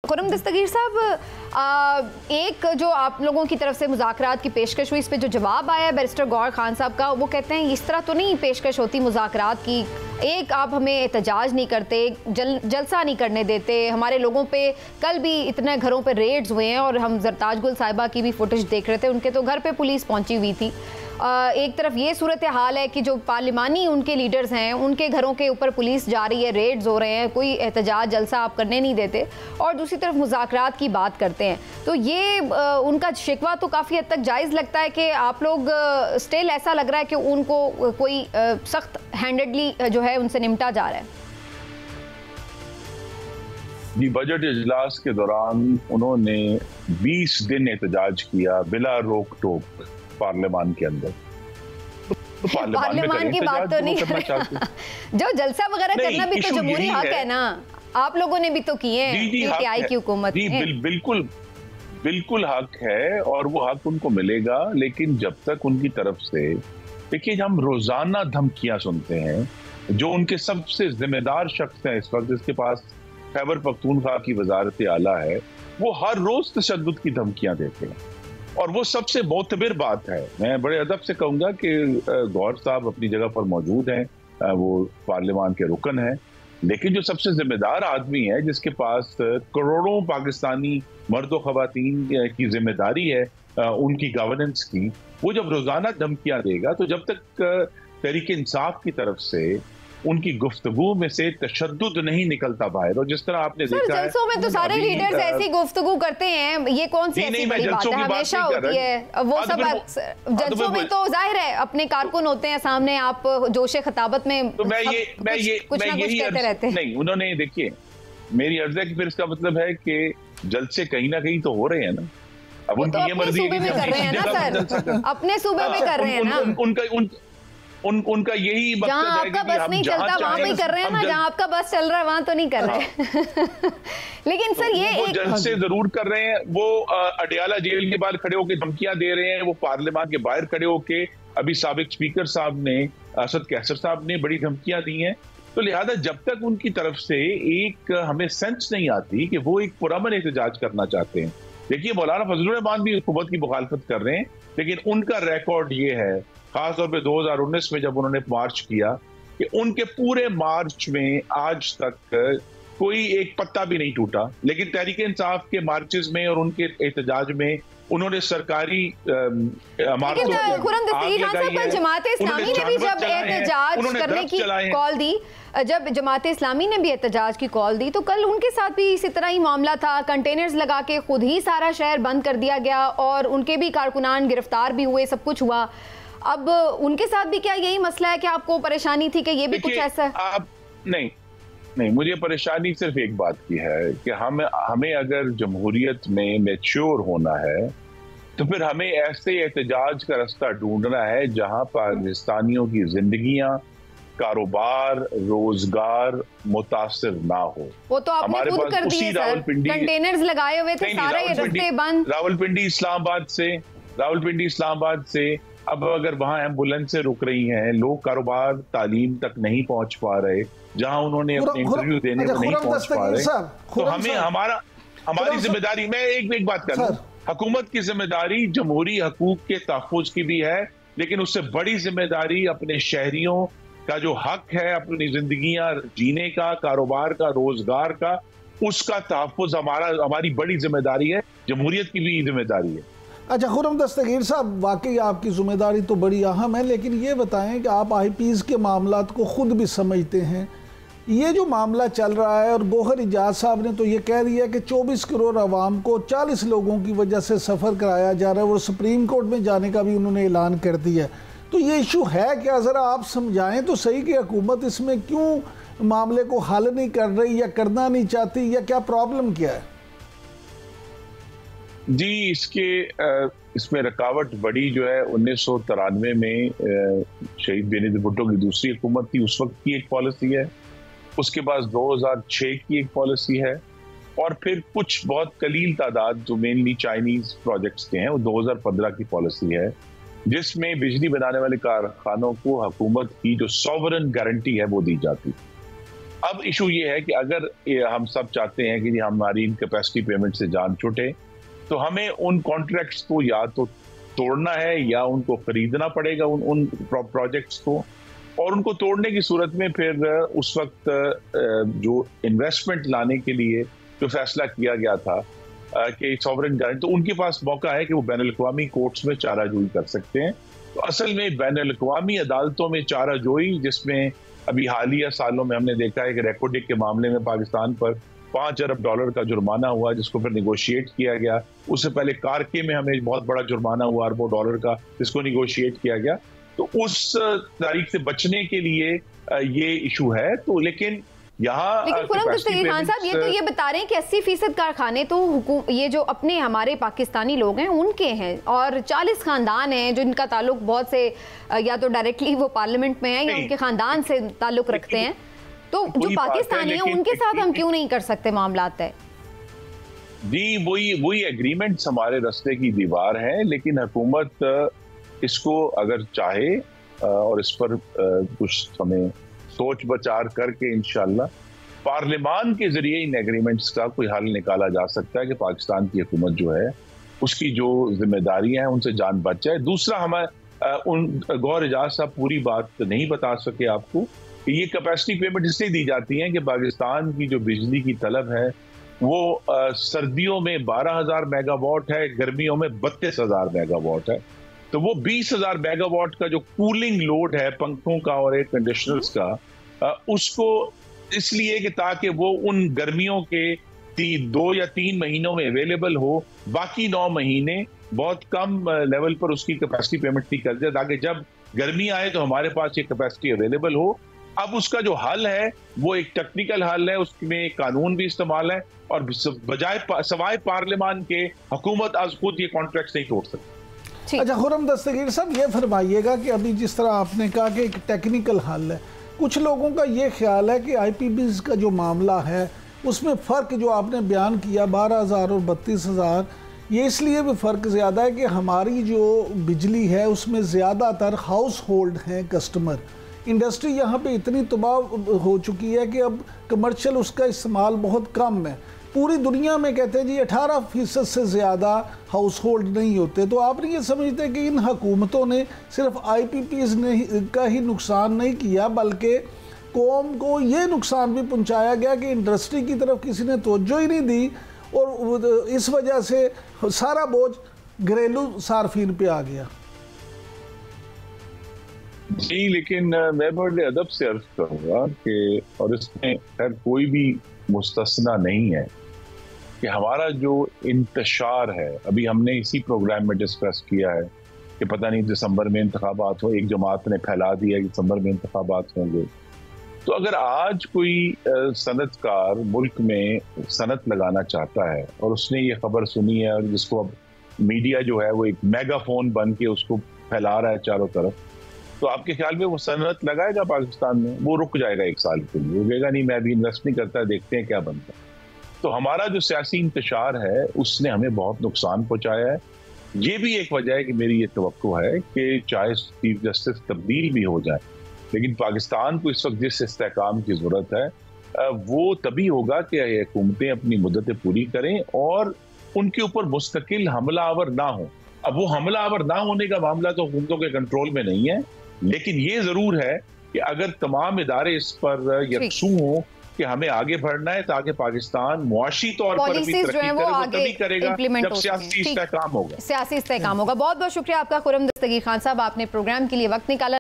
खुर्रम दस्तगीर साहब, एक जो आप लोगों की तरफ से मुज़ाकरात की पेशकश हुई, इस पे जो जवाब आया बैरिस्टर गौहर खान साहब का, वो कहते हैं इस तरह तो नहीं पेशकश होती मुज़ाकरात की। एक, आप हमें एहतजाज नहीं करते, जलसा नहीं करने देते, हमारे लोगों पे कल भी इतने घरों पे रेड्स हुए हैं और हम जरताज गुल साहिबा की भी फुटेज देख रहे थे, उनके तो घर पे पुलिस पहुंची हुई थी। एक तरफ ये सूरत हाल है कि जो पार्लिमानी उनके लीडर्स हैं उनके घरों के ऊपर पुलिस जा रही है, रेड्स हो रहे हैं, कोई एहतजाज जलसा आप करने नहीं देते, और दूसरी तरफ मुज़ाकरात की बात करते हैं। तो ये उनका शिकवा तो काफ़ी हद तक जायज़ लगता है कि आप लोग स्टिल ऐसा लग रहा है कि उनको कोई सख्त हैंडेडली जो है उनसे निपटा जा रहा है। जी, बजट इजलास के दौरान उन्होंने 20 दिन एहतजाज किया बिला रोक टोक पार्लियामान के अंदर। तो पार्लियामान की बात तो नहीं कर जो जलसा वगैरह करना भी तो जमहूरी हक है ना, आप लोगों ने भी तो किए हैं पीटीआई की हुकूमत में। बिल्कुल हक है और वो हक उनको मिलेगा, लेकिन जब तक उनकी तरफ से, देखिए, हम रोजाना धमकियां सुनते हैं। जो उनके सबसे जिम्मेदार शख्स हैं इस वक्त, जिसके पास खैबर पख्तूनख्वा की वजारत आला है, वो हर रोज तशद्दुद की धमकियां देते हैं। और वो सबसे मोतबर बात है, मैं बड़े अदब से कहूंगा कि गौहर साहब अपनी जगह पर मौजूद हैं, वो पार्लियामान के रुकन हैं, लेकिन जो सबसे जिम्मेदार आदमी है, जिसके पास करोड़ों पाकिस्तानी मर्द व ख़वातीन की जिम्मेदारी है उनकी गवर्नेंस की, वो जब रोजाना धमकियां देगा, तो जब तक तहरीक इंसाफ की तरफ से उनकी गुफ्तगू में से तशद्दुद नहीं निकलता बाहर। और जिस तरह आपने देखा है, जलसों में तो सारे लीडर्स ऐसी गुफ्तगू करते हैं, ये कौन सी ऐसी बड़ी बात है, हमेशा होती है वो सब। जलसों में तो जाहिर है अपने कारकुन होते हैं सामने, आप जोशे खिताबत में तो मैं यही कहते रहते हैं। नहीं, उन्होंने, देखिए, मेरी अर्ज है कि फिर इसका मतलब है कि जलसे कहीं ना कहीं तो हो रहे हैं ना। अब उनकी ये मर्जी है कि कर रहे हैं ना सर, अपने सूबे में कर रहे हैं ना, उनका यही मकसद है कि आपका बस नहीं चलता वहां पे कर रहे हैं ना, जहां आपका बस चल रहा है वहां तो नहीं कर रहे। लेकिन सर ये वो जलसे जरूर कर रहे हैं। वो अडियाला जेल के बाहर खड़े होकर धमकियां दे रहे हैं, वो पार्लियामान के बाहर खड़े होकर, अभी साबिक स्पीकर साहब ने, असद कैसर साहब ने बड़ी धमकियां दी हैं। तो लिहाजा जब तक उनकी तरफ से एक हमें सेंस नहीं आती कि वो एक पुरअमन एहतजाज करना चाहते हैं। देखिए, मौलाना फजलुर रहमान भी हुकूमत की मुखालफत कर रहे हैं, लेकिन उनका रिकॉर्ड ये है, खासतौर पे 2019 में जब उन्होंने मार्च किया, कि उनके पूरे मार्च में आज तक कोई एक पत्ता भी नहीं टूटा। लेकिन तहरीक इंसाफ के मार्चेस में और उनके एहतजाज में उन्होंने सरकारी जमात इस्लामी ने भी जब एहतजाज करने की कॉल दी, जब जमात इस्लामी ने भी एहतजाज की कॉल दी, तो कल उनके साथ भी इसी तरह ही मामला था। कंटेनर्स लगा के खुद ही सारा शहर बंद कर दिया गया और उनके भी कारकुनान गिरफ्तार भी हुए, सब कुछ हुआ। अब उनके साथ भी क्या यही मसला है कि आपको परेशानी थी कि ये भी कुछ ऐसा है? आप नहीं, मुझे परेशानी सिर्फ एक बात की है कि हमें अगर जमहूरियत में मैच्योर होना है, तो फिर हमें ऐसे एहतजाज का रास्ता ढूंढना है जहां पाकिस्तानियों की जिंदगियां, कारोबार, रोजगार मुतासिर ना हो। वो तो आपने खुद कर दिए सर, कंटेनर्स लगाए हुए थे, सारे रास्ते बंद। रावलपिंडी इस्लामाबाद से अब अगर वहां एम्बुलेंस से रुक रही हैं, लोग कारोबार, तालीम तक नहीं पहुंच पा रहे, जहां उन्होंने अपने इंटरव्यू देने को नहीं पहुंच पा रहे, तो हमें हमारी जिम्मेदारी, मैं एक बात कर रहा हूं, हुकूमत की जिम्मेदारी जमहूरी हकूक के तहफ़्फ़ुज़ की भी है, लेकिन उससे बड़ी जिम्मेदारी अपने शहरियों का जो हक है अपनी जिंदगियां जीने का, कारोबार का, रोजगार का, उसका तहफ़्फ़ुज़ हमारी बड़ी जिम्मेदारी है, जमहूरियत की भी जिम्मेदारी है। अच्छा खुर्रम दस्तगीर साहब, वाकई आपकी जिम्मेदारी तो बड़ी अहम है, लेकिन ये बताएं कि आप आईपीज़ के मामलात को ख़ुद भी समझते हैं। ये जो मामला चल रहा है, और गौहर इजाज साहब ने तो ये कह दिया कि 24 करोड़ आवाम को 40 लोगों की वजह से सफ़र कराया जा रहा है, और सुप्रीम कोर्ट में जाने का भी उन्होंने ऐलान कर दिया है। तो ये इशू है क्या? ज़रा आप समझाएं तो सही कि हुकूमत इसमें क्यों मामले को हल नहीं कर रही, या करना नहीं चाहती, या क्या प्रॉब्लम क्या है? जी, इसमें रुकावट बड़ी जो है 1993 में शहीद बेनज़ीर भुट्टो की दूसरी हुकूमत थी, उस वक्त की एक पॉलिसी है, उसके बाद 2006 की एक पॉलिसी है, और फिर कुछ बहुत कलील तादाद जो मेनली चाइनीज प्रोजेक्ट्स के हैं, वो 2015 की पॉलिसी है, जिसमें बिजली बनाने वाले कारखानों को हुकूमत की जो सॉवरन गारंटी है वो दी जाती। अब इशू ये है कि अगर हम सब चाहते हैं कि हमारी इन कैपेसिटी पेमेंट से जान छूटे, तो हमें उन कॉन्ट्रैक्ट्स को या तो तोड़ना है या उनको खरीदना पड़ेगा उन प्रोजेक्ट्स को, और उनको तोड़ने की सूरत में फिर उस वक्त जो इन्वेस्टमेंट लाने के लिए जो फैसला किया गया था कि सॉवरेन गारंटी, तो उनके पास मौका है कि वो बैनुल-अक़वामी कोर्ट्स में चाराजोई कर सकते हैं। तो असल में बैनुल-अक़वामी अदालतों में चाराजोई, जिसमें अभी हालिया सालों में हमने देखा है कि रेकोडिक के मामले में पाकिस्तान पर $5 अरब का जुर्माना हुआ, जिसको फिर निगोशिएट किया गया। उससे पहले कारके में हमें बहुत बड़ा जुर्माना हुआ अरबों डॉलर का, जिसको निगोशिएट किया गया। तो उस तारीख से बचने के लिए ये इशू है। तो लेकिन खुर्रम दस्तगीर खान साहब, ये तो ये बता रहे हैं कि 80% कारखाने तो ये जो अपने हमारे पाकिस्तानी लोग हैं उनके हैं, और 40 खानदान हैं जिनका ताल्लुक बहुत से या तो डायरेक्टली वो पार्लियामेंट में है या उनके खानदान से ताल्लुक रखते हैं। तो जो पाकिस्तानी हैं उनके साथ हम क्यों नहीं कर सकते मामला तय? जी, वही एग्रीमेंट्स हमारे रास्ते की दीवार है, लेकिन हुकूमत इसको अगर चाहे और इस पर कुछ हमें सोच विचार करके इंशाल्लाह पार्लियामान के जरिए इन एग्रीमेंट्स का कोई हल निकाला जा सकता है कि पाकिस्तान की हुकूमत जो है उसकी जो जिम्मेदारियां हैं उनसे जान बच जाए। दूसरा, हमें गौहर एजाज साहब पूरी बात नहीं बता सके आपको कि ये कैपेसिटी पेमेंट इसलिए दी जाती है कि पाकिस्तान की जो बिजली की तलब है वो सर्दियों में 12,000 मेगावाट है, गर्मियों में 32,000 मेगावाट है। तो वो 20,000 मेगावाट का जो कूलिंग लोड है पंखों का और एयर कंडीशनर्स का, उसको इसलिए कि ताकि वो उन गर्मियों के 2 या 3 महीनों में अवेलेबल हो, बाकी 9 महीने बहुत कम लेवल पर उसकी कैपेसिटी पेमेंट दी कर जाए, ताकि जब गर्मी आए तो हमारे पास ये कैपेसिटी अवेलेबल हो। अब उसका जो हल है वो एक टेक्निकल हल है, उसमें कानून भी इस्तेमाल है, और बजाय सवाए पार्लियामान के हुकूमत आज खुद ये कॉन्ट्रैक्ट नहीं तोड़ सकती। अच्छा खुर्रम दस्तगीर साहब, ये फरमाइएगा कि अभी जिस तरह आपने कहा कि एक टेक्निकल हल है, कुछ लोगों का ये ख्याल है कि IPPs का जो मामला है उसमें फ़र्क जो आपने बयान किया 12,000 और 32,000, ये इसलिए भी फ़र्क ज़्यादा है कि हमारी जो बिजली है उसमें ज़्यादातर हाउस होल्ड हैं कस्टमर। इंडस्ट्री यहाँ पे इतनी तबाह हो चुकी है कि अब कमर्शियल उसका इस्तेमाल बहुत कम है। पूरी दुनिया में कहते हैं जी 18% से ज़्यादा हाउस होल्ड नहीं होते। तो आप नहीं ये समझते कि इन हुकूमतों ने सिर्फ IPPs का ही नुकसान नहीं किया, बल्कि कौम को ये नुकसान भी पहुंचाया गया कि इंडस्ट्री की तरफ किसी ने तवज्जो ही नहीं दी, और इस वजह से सारा बोझ घरेलू सार्फिन पे आ गया। जी, लेकिन मैं बड़े अदब से अर्ज करूँगा कि, और इसमें खैर कोई भी मुस्तस्ना नहीं है, कि हमारा जो इंतशार है, अभी हमने इसी प्रोग्राम में डिस्कस किया है कि पता नहीं दिसंबर में इंतखाबात हो, एक जमात ने फैला दिया कि दिसंबर में इंतखाबात होंगे। तो अगर आज कोई सनतकार मुल्क में सनत लगाना चाहता है और उसने ये खबर सुनी है, और जिसको अब मीडिया जो है वो एक मेगाफोन बन के उसको फैला रहा है चारों तरफ, तो आपके ख्याल में वो सनत लगाएगा पाकिस्तान में? वो रुक जाएगा 1 साल के लिए, वो कहेगा नहीं मैं अभी इन्वेस्ट नहीं करता, देखते हैं क्या बनता है। तो हमारा जो सियासी इंतशार है उसने हमें बहुत नुकसान पहुंचाया है। ये भी एक वजह है कि मेरी ये तवक्को है कि चाहे चीफ जस्टिस तब्दील भी हो जाए, लेकिन पाकिस्तान को इस वक्त जिस इस्तेहकाम की जरूरत है वो तभी होगा कि हुकूमतें अपनी मुद्दतें पूरी करें और उनके ऊपर मुस्तकिल हमलावर ना हो। अब वो हमलावर ना होने का मामला तो हुकूमतों के कंट्रोल में नहीं है, लेकिन ये जरूर है कि अगर तमाम इदारे इस पर यकसू हों कि हमें आगे बढ़ना है ताकि पाकिस्तान मुआशी तौर पर भी तरक्की करे, वो तभी करेगा जब सियासी इस्तेहकाम होगा। सियासी इस्तेहकाम होगा। बहुत बहुत शुक्रिया आपका खुर्रम दस्तगीर खान साहब, आपने प्रोग्राम के लिए वक्त निकाला।